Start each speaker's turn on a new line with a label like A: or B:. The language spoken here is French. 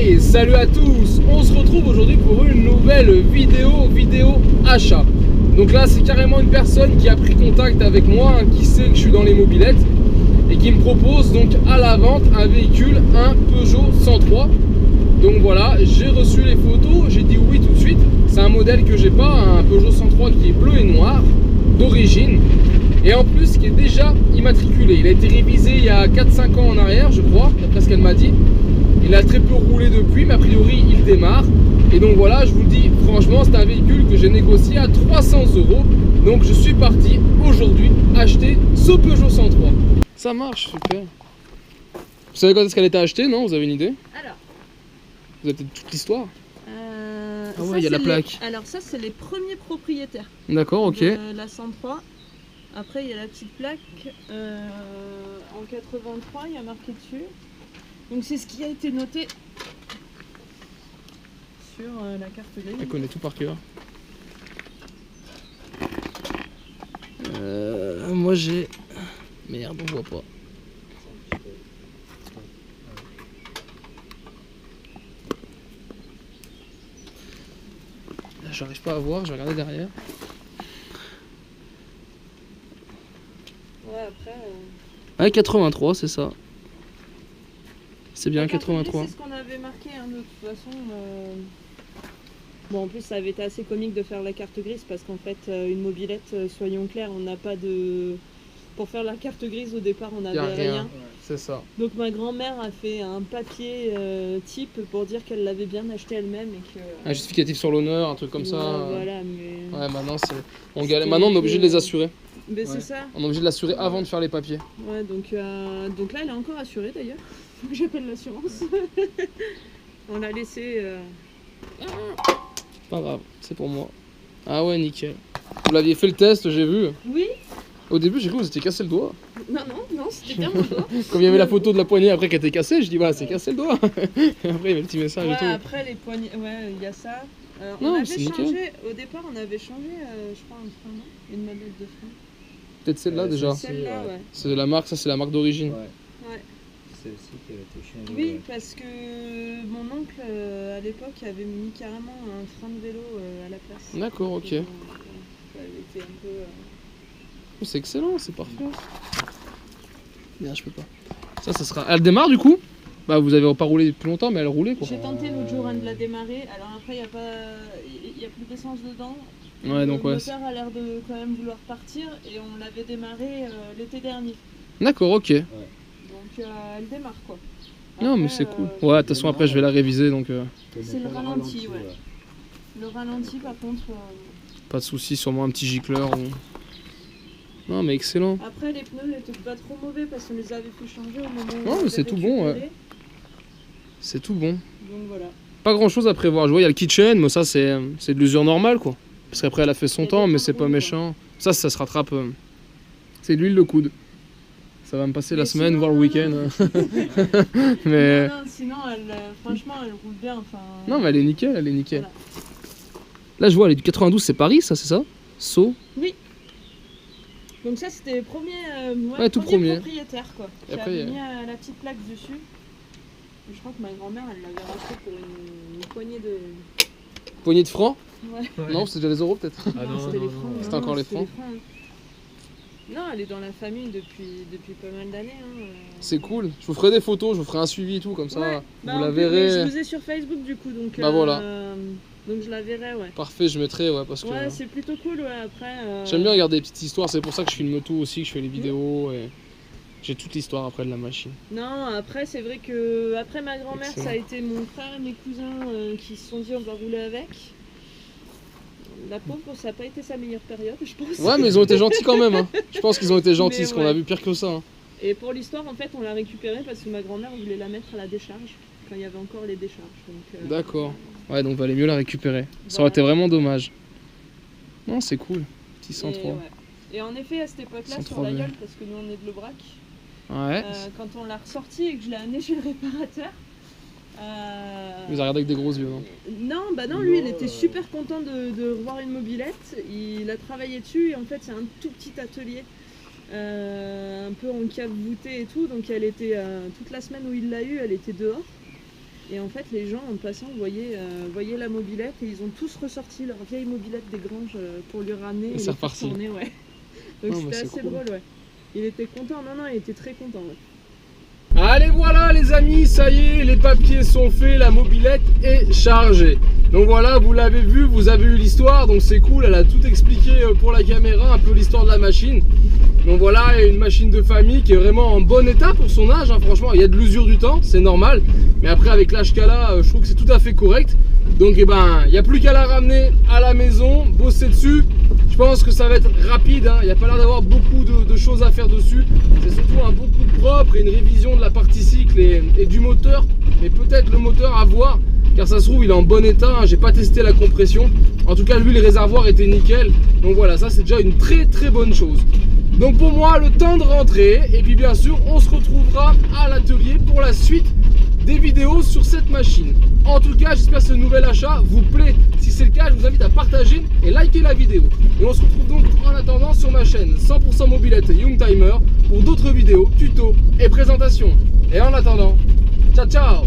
A: Hey, salut à tous. On se retrouve aujourd'hui pour une nouvelle vidéo achat. Donc là c'est carrément une personne qui a pris contact avec moi, qui sait que je suis dans les mobylettes et qui me propose donc à la vente un véhicule, un Peugeot 103. Donc voilà, j'ai reçu les photos, j'ai dit oui tout de suite. C'est un modèle que j'ai pas, un Peugeot 103 qui est bleu et noir d'origine, et en plus qui est déjà immatriculé. Il a été révisé il y a 4-5 ans en arrière, je crois, d'après ce qu'elle m'a dit. Il a très peu roulé depuis, mais a priori il démarre. Et donc voilà, je vous le dis, franchement c'est un véhicule que j'ai négocié à 300 €. Donc je suis parti aujourd'hui acheter ce Peugeot 103. Ça marche, super. Vous savez quand est-ce qu'elle était achetée, non? Vous avez une idée?
B: Alors,
A: vous avez peut-être toute l'histoire?
B: ah
A: ouais, il y a la plaque.
B: Alors ça c'est les premiers propriétaires.
A: D'accord, ok.
B: De la 103. Après il y a la petite plaque en 83, il y a marqué dessus. Donc c'est ce qui a été noté sur la carte grise.
A: Elle connaît tout par cœur. Moi j'ai... Merde, on voit pas. J'arrive pas à voir, je vais regarder derrière.
B: Ouais, après...
A: Ah, 83, c'est ça. C'est bien
B: la carte
A: 83.
B: grise, c'est ce qu'on avait marqué, hein, de toute façon. Bon, en plus ça avait été assez comique de faire la carte grise parce qu'en fait, une mobylette, soyons clairs, on n'a pas de... Pour faire la carte grise au départ, on n'avait rien.
A: Ouais, c'est ça.
B: Donc ma grand-mère a fait un papier type pour dire qu'elle l'avait bien acheté elle-même et que...
A: Un justificatif sur l'honneur, un truc comme
B: ouais,
A: ça.
B: Voilà, mais...
A: Ouais, maintenant c'est... Maintenant on est obligé de les assurer.
B: Mais
A: Ouais.
B: c'est ça.
A: On est obligé de l'assurer avant de faire les papiers.
B: Ouais, donc là elle est encore assurée d'ailleurs. Faut que j'appelle l'assurance. On l'a laissé...
A: Pas grave, c'est pour moi. Ah ouais, nickel. Vous l'aviez fait le test, j'ai vu.
B: Oui.
A: Au début, j'ai cru que vous étiez cassé le doigt.
B: Non, c'était bien mon doigt.
A: Comme il y avait la photo de la poignée après qui était cassée, je dis ouais, c'est cassé le doigt. Et après, il y avait le petit message
B: Ouais,
A: et tout.
B: après les poignées... Ouais, il y a ça.
A: Non,
B: on avait
A: c'est
B: changé...
A: nickel.
B: Au départ, on avait changé, je crois, un frein, non? Une manette de frein.
A: Peut-être celle-là déjà.
B: Celle-là, ouais.
A: C'est la marque, ça c'est la marque d'origine.
B: Ouais.
C: C'est aussi qui a été changé.
B: Oui, parce que mon oncle, à l'époque, avait mis carrément un frein de vélo à la place.
A: D'accord, ok.
B: Ça avait été un peu...
A: C'est excellent, c'est parfait. Bien, je peux pas. Ça sera... Elle démarre du coup? Bah vous avez pas roulé depuis longtemps, mais elle roulait quoi.
B: J'ai tenté l'autre jour de la démarrer, alors après il n'y a plus d'essence dedans.
A: Ouais, donc
B: le
A: ouais.
B: moteur a l'air de quand même vouloir partir et on l'avait démarré l'été dernier.
A: D'accord, ok.
B: Donc elle démarre quoi.
A: Non mais c'est cool. Ouais, de toute façon après je vais la réviser donc
B: c'est le ralenti, ouais. Le ralenti par contre...
A: pas de soucis, sûrement un petit gicleur. Ou... Non mais excellent.
B: Après les pneus n'étaient pas trop mauvais parce qu'on les avait fait changer au moment où
A: Non
B: on
A: mais c'est
B: avait
A: tout bon, ouais.
B: récupéré.
A: C'est tout bon.
B: Donc voilà.
A: Pas grand chose à prévoir. Je vois il y a le kitchen, mais ça c'est de l'usure normale quoi. Parce qu'après elle a fait son temps, mais c'est pas méchant. Ça se rattrape. C'est de l'huile de coude. Ça va me passer la semaine,
B: sinon,
A: voire le week-end. Mais...
B: Non, sinon franchement elle roule bien. Enfin...
A: Non mais elle est nickel, elle est nickel.
B: Voilà.
A: Là je vois elle est du 92, c'est Paris ça, c'est ça? Sceaux.
B: Oui. Donc ça c'était les premiers,
A: Ouais, tout premier.
B: propriétaires quoi.
A: Et
B: Qui
A: après,
B: avait mis la petite plaque dessus. Je crois que ma grand-mère elle l'avait racheté pour une poignée de...
A: Poignée de francs?
B: Ouais.
A: Non, c'est déjà les euros peut-être.
C: Ah non,
B: c'était
C: non,
B: les francs.
C: non.
A: C'était encore les francs.
B: Non, elle est dans la famille depuis pas mal d'années. Hein.
A: C'est cool. Je vous ferai des photos, je vous ferai un suivi et tout, comme ça
B: Ouais.
A: vous
B: en
A: la
B: plus, mais
A: verrez.
B: je vous ai sur Facebook du coup, donc...
A: Bah voilà.
B: Donc je la verrai, ouais.
A: Parfait, je mettrai, ouais, parce que
B: Ouais, c'est plutôt cool, ouais, après...
A: j'aime bien regarder des petites histoires, c'est pour ça que je filme tout aussi, que je fais les vidéos et j'ai toute l'histoire après de la machine.
B: Non, après c'est vrai que après ma grand-mère,
A: Excellent.
B: ça a été mon frère et mes cousins qui se sont dit on va rouler avec. La pauvre, ça n'a pas été sa meilleure période, je pense.
A: Ouais, mais ils ont été gentils quand même. Hein. Je pense qu'ils ont été gentils,
B: Mais
A: parce qu'on
B: ouais.
A: a vu pire que ça. Hein.
B: Et pour l'histoire, en fait, on l'a récupérée parce que ma grand-mère voulait la mettre à la décharge, quand il y avait encore les décharges. Donc,
A: D'accord. Ouais, donc valait mieux la récupérer. Ça
B: Voilà.
A: aurait été vraiment dommage. Non, c'est cool. Petit 103.
B: Et, ouais. Et en effet, à cette époque-là, sur
A: 103
B: la
A: B.
B: gueule, parce que nous on est de l'Aubrac,
A: Ouais.
B: quand on l'a ressorti et que je l'ai amené chez le réparateur.
A: Vous avez regardé avec des gros yeux, non?
B: Non, bah non, lui il était super content de revoir une mobylette. Il a travaillé dessus et en fait c'est un tout petit atelier, un peu en cave voûtée et tout. Donc elle était toute la semaine où il l'a eu, elle était dehors. Et en fait, les gens en passant voyaient la mobilette et ils ont tous ressorti leur vieille mobilette des granges pour lui ramener.
A: Et c'est reparti.
B: Tourner, ouais. Donc
A: Non, mais
B: c'était
A: c'est
B: assez
A: cool.
B: drôle, ouais. Il était content, non, il était très content. Ouais.
A: Allez voilà les amis, ça y est, les papiers sont faits, la mobilette est chargée. Donc voilà, vous l'avez vu, vous avez eu l'histoire, donc c'est cool, elle a tout expliqué pour la caméra, un peu l'histoire de la machine. Donc voilà, une machine de famille qui est vraiment en bon état pour son âge, hein, franchement, il y a de l'usure du temps, c'est normal. Mais après avec l'âge qu'elle a, je trouve que c'est tout à fait correct. Donc eh ben, il n'y a plus qu'à la ramener à la maison, bosser dessus. Je pense que ça va être rapide, hein. Il n'y a pas l'air d'avoir beaucoup de choses à faire dessus. C'est surtout un bon coup de propre et une révision de la partie cycle et du moteur. Mais peut-être le moteur à voir, car ça se trouve il est en bon état, hein. J'ai pas testé la compression. En tout cas lui le réservoir était nickel. Donc voilà, ça c'est déjà une très bonne chose. Donc pour moi le temps de rentrer. Et puis bien sûr on se retrouvera à l'atelier pour la suite des vidéos sur cette machine. En tout cas j'espère que ce nouvel achat vous plaît. Si c'est le cas, je vous invite à partager et liker la vidéo. Et on se retrouve donc en attendant sur ma chaîne 100% mobilette Youngtimer pour d'autres vidéos, tutos et présentations. Et en attendant, ciao ciao.